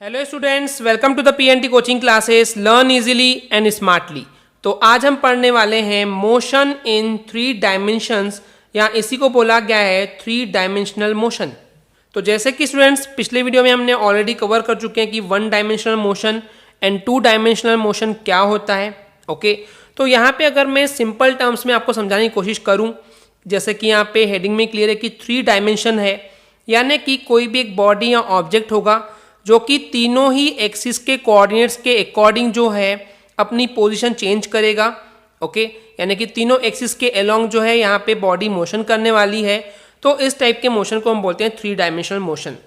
Hello students, welcome to the PNT coaching classes learn easily and smartly. तो आज हम पढ़ने वाले हैं मोशन इन थ्री डायमेंशंस, या इसी को बोला गया है थ्री डायमेंशनल मोशन। तो जैसे कि स्टूडेंट्स पिछले वीडियो में हमने ऑलरेडी कवर कर चुके हैं कि one dimensional motion and two dimensional motion क्या होता है। ओके, तो यहाँ पे अगर मैं सिंपल टर्म्स में आपको समझाने की कोशिश करूँ, जैसे कि यहाँ पे हेडिंग में क्लियर है कि थ्री डायमेंशन है, यानी कि कोई भी एक बॉडी या ऑब्जेक्ट होगा जो कि तीनों ही एक्सिस के कोऑर्डिनेट्स के अकॉर्डिंग जो है अपनी पोजीशन चेंज करेगा। ओके, यानी कि तीनों एक्सिस के अलोंग जो है यहाँ पे बॉडी मोशन करने वाली है। तो इस टाइप के मोशन को हम बोलते हैं थ्री डायमेंशनल मोशन।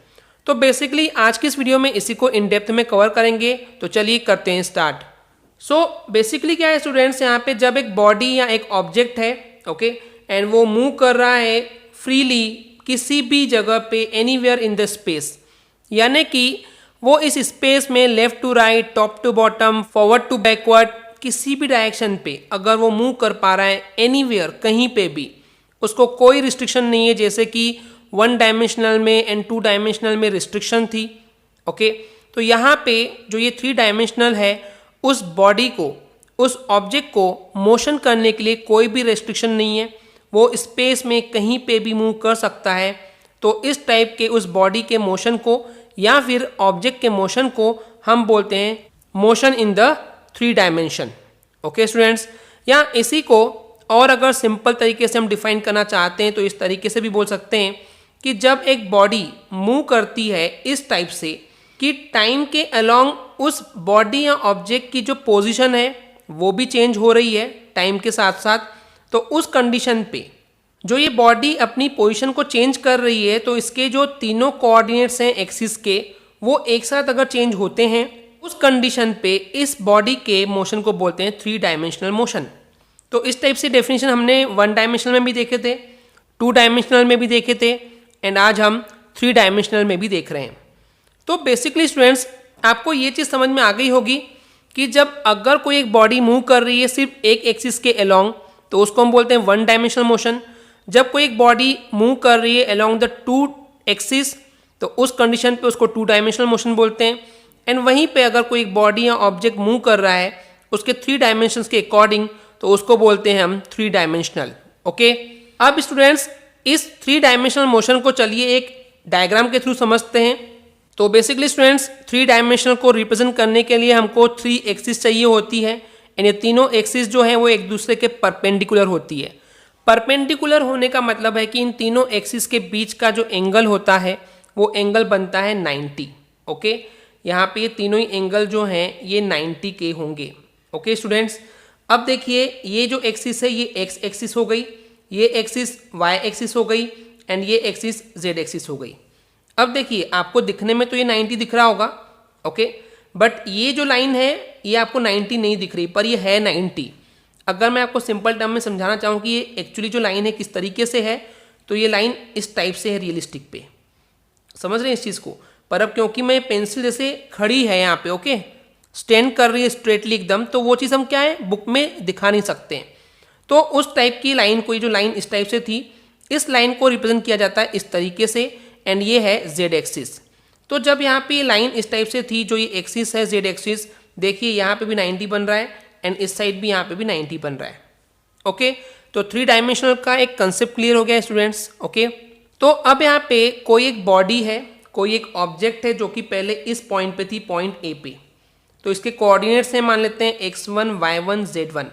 तो बेसिकली आज की इस वीडियो में इसी को इन डेप्थ में कवर करेंगे। तो चलिए करते हैं स्टार्ट। सो बेसिकली क्या है स्टूडेंट्स, यहाँ पे जब एक बॉडी या एक ऑब्जेक्ट है, ओके, एंड वो मूव कर रहा है फ्रीली किसी भी जगह पे, एनीवेयर इन द स्पेस, यानी कि वो इस स्पेस में left to right, top to bottom, forward to backward, किसी भी डायरेक्शन पे अगर वो मूव कर पा रहा है, एनीवेयर कहीं पे भी, उसको कोई रिस्ट्रिक्शन नहीं है, जैसे कि वन डायमेंशनल में एंड टू डायमेंशनल में रिस्ट्रिक्शन थी। ओके, तो यहाँ पे जो ये थ्री डायमेंशनल है, उस बॉडी को, उस ऑब्जेक्ट को मोशन करने के लिए कोई भी रेस्ट्रिक्शन नहीं है, वो स्पेस में कहीं पे भी मूव कर सकता है। तो इस टाइप के उस बॉडी के मोशन को या फिर ऑब्जेक्ट के मोशन को हम बोलते हैं motion in the three dimension. Okay students, या इसी को और अगर सिंपल तरीके से हम डिफाइन करना चाहते हैं तो इस तरीके से भी बोल सकते हैं कि जब एक बॉडी मूव करती है इस टाइप से कि टाइम के अलोंग उस बॉडी या ऑब्जेक्ट की जो पोजीशन है वो भी चेंज हो रही है टाइम के साथ साथ, तो उस कंडीशन पे जो ये बॉडी अपनी पोजीशन को चेंज कर रही है, तो इसके जो तीनों कोऑर्डिनेट्स हैं एक्सिस के, वो एक साथ अगर चेंज होते हैं, उस कंडीशन पे इस बॉडी के मोशन को बोलते हैं थ्री डायमेंशनल मोशन। तो इस टाइप से डेफिनेशन हमने वन डायमेंशनल में भी देखे थे, टू डायमेंशनल में भी देखे थे, एंड आज हम थ्री डायमेंशनल में भी देख रहे हैं। तो बेसिकली स्टूडेंट्स आपको ये चीज़ समझ में आ गई होगी कि जब अगर कोई एक बॉडी मूव कर रही है सिर्फ एक एक्सिस के अलोंग, तो उसको हम बोलते हैं वन डायमेंशनल मोशन। जब कोई एक बॉडी मूव कर रही है अलोंग द टू एक्सिस, तो उस कंडीशन पे उसको टू डायमेंशनल मोशन बोलते हैं। एंड वहीं पे अगर कोई एक बॉडी या ऑब्जेक्ट मूव कर रहा है उसके थ्री डायमेंशंस के अकॉर्डिंग, तो उसको बोलते हैं हम थ्री डायमेंशनल। ओके, अब स्टूडेंट्स इस थ्री डायमेंशनल मोशन को चलिए एक डायग्राम के थ्रू समझते हैं। तो बेसिकली स्टूडेंट्स थ्री डायमेंशनल को रिप्रेजेंट करने के लिए हमको थ्री एक्सिस चाहिए होती है, एंड ये तीनों एक्सिस जो है वो एक दूसरे के परपेंडिकुलर होती है। परपेंडिकुलर होने का मतलब है कि इन तीनों एक्सिस के बीच का जो एंगल होता है वो एंगल बनता है 90। ओके, यहाँ पे ये तीनों ही एंगल जो हैं ये 90 के होंगे। ओके स्टूडेंट्स, अब देखिए ये जो एक्सिस है ये एक्स एक्सिस हो गई, ये एक्सिस वाई एक्सिस हो गई, एंड ये एक्सिस जेड एक्सिस हो गई। अब देखिए आपको दिखने में तो ये 90 दिख रहा होगा, ओके, बट ये जो लाइन है ये आपको 90 नहीं दिख रही, पर ये है 90। अगर मैं आपको सिंपल टर्म में समझाना चाहूँ कि ये एक्चुअली जो लाइन है किस तरीके से है, तो ये लाइन इस टाइप से है रियलिस्टिक पे, समझ रहे हैं इस चीज़ को। पर अब क्योंकि मैं पेंसिल जैसे खड़ी है यहाँ पे, ओके, स्टैंड कर रही है स्ट्रेटली एकदम, तो वो चीज़ हम क्या है बुक में दिखा नहीं सकते हैं। तो उस टाइप की लाइन को, जो लाइन इस टाइप से थी, इस लाइन को रिप्रेजेंट किया जाता है इस तरीके से, एंड ये है जेड एक्सिस। तो जब यहाँ पे लाइन इस टाइप से थी, जो ये एक्सिस है जेड एक्सिस, देखिए यहाँ पे भी 90 बन रहा है, एंड इस साइड भी यहाँ पे भी 90 बन रहा है। ओके, तो थ्री डायमेंशनल का एक कंसेप्ट क्लियर हो गया है स्टूडेंट्स। ओके, तो अब यहाँ पे कोई एक बॉडी है, कोई एक ऑब्जेक्ट है जो कि पहले इस पॉइंट पे थी, पॉइंट ए पे, तो इसके कोऑर्डिनेट्स हैं मान लेते हैं x1 y1 z1,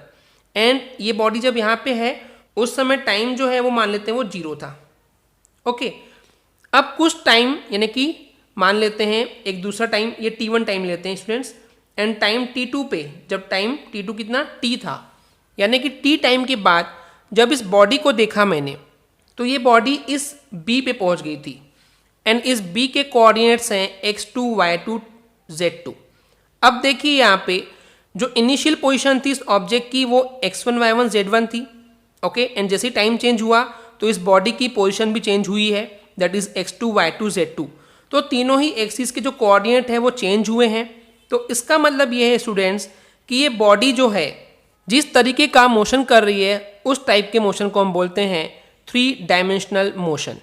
एंड ये बॉडी जब यहाँ पे है उस समय टाइम जो है वो मान लेते हैं वो 0 था। ओके, अब कुछ टाइम यानी कि मान लेते हैं एक दूसरा टाइम, ये t1 टाइम लेते हैं स्टूडेंट्स, एंड टाइम t2 पे, जब टाइम t2 कितना t था, यानी कि t टाइम के बाद जब इस बॉडी को देखा मैंने, तो ये बॉडी इस b पे पहुंच गई थी, एंड इस b के कोऑर्डिनेट्स हैं x2 y2 z2। अब देखिए यहाँ पे जो इनिशियल पोजीशन थी इस ऑब्जेक्ट की वो x1 y1 z1 थी। ओके, एंड जैसे टाइम चेंज हुआ तो इस बॉडी की पोजीशन भी चेंज हुई है, that is x2 y2 z2। तो तीनों ही एक्सिस के जो कोऑर्डिनेट है वो चेंज हुए हैं। तो इसका मतलब ये है स्टूडेंट्स कि ये बॉडी जो है जिस तरीके का मोशन कर रही है उस टाइप के मोशन को हम बोलते हैं three dimensional motion.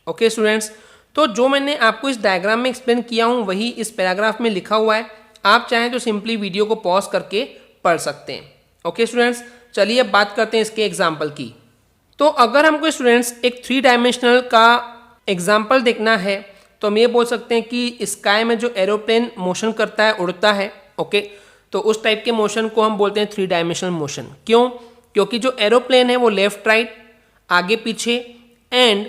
Okay students, तो जो मैंने आपको इस डायग्राम में एक्सप्लेन किया हूँ वही इस पैराग्राफ में लिखा हुआ है। आप चाहें तो सिंपली वीडियो को पॉज करके पढ़ सकते हैं। ओके स्टूडेंट्स, चलिए अब बात करते हैं इसके एग्जाम्पल की। तो अगर हमको स्टूडेंट्स एक 3 डायमेंशनल का एग्जाम्पल देखना है तो हम ये बोल सकते हैं कि स्काई में जो एरोप्लेन मोशन करता है, उड़ता है, ओके, तो उस टाइप के मोशन को हम बोलते हैं 3 डायमेंशनल मोशन। क्यों? क्योंकि जो एरोप्लेन है वो लेफ्ट राइट, आगे पीछे एंड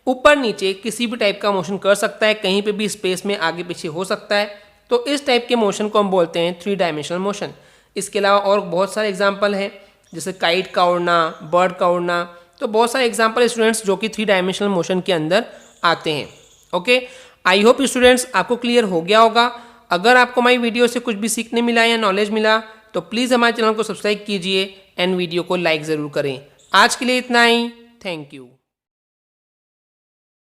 ऊपर नीचे किसी भी टाइप का मोशन कर सकता है, कहीं पे भी स्पेस में आगे पीछे हो सकता है। तो इस टाइप के मोशन को हम बोलते हैं 3 डायमेंशनल मोशन। इसके अलावा और बहुत सारे एग्जाम्पल हैं, जैसे काइट का उड़ना, बर्ड का उड़ना, तो बहुत सारे एग्जाम्पल स्टूडेंट्स जो कि 3 डायमेंशनल मोशन के अंदर आते हैं। ओके, आई होप स्टूडेंट्स आपको क्लियर हो गया होगा। अगर आपको हमारी वीडियो से कुछ भी सीखने मिला या नॉलेज मिला तो प्लीज़ हमारे चैनल को सब्सक्राइब कीजिए एंड वीडियो को लाइक ज़रूर करें। आज के लिए इतना ही, थैंक यू।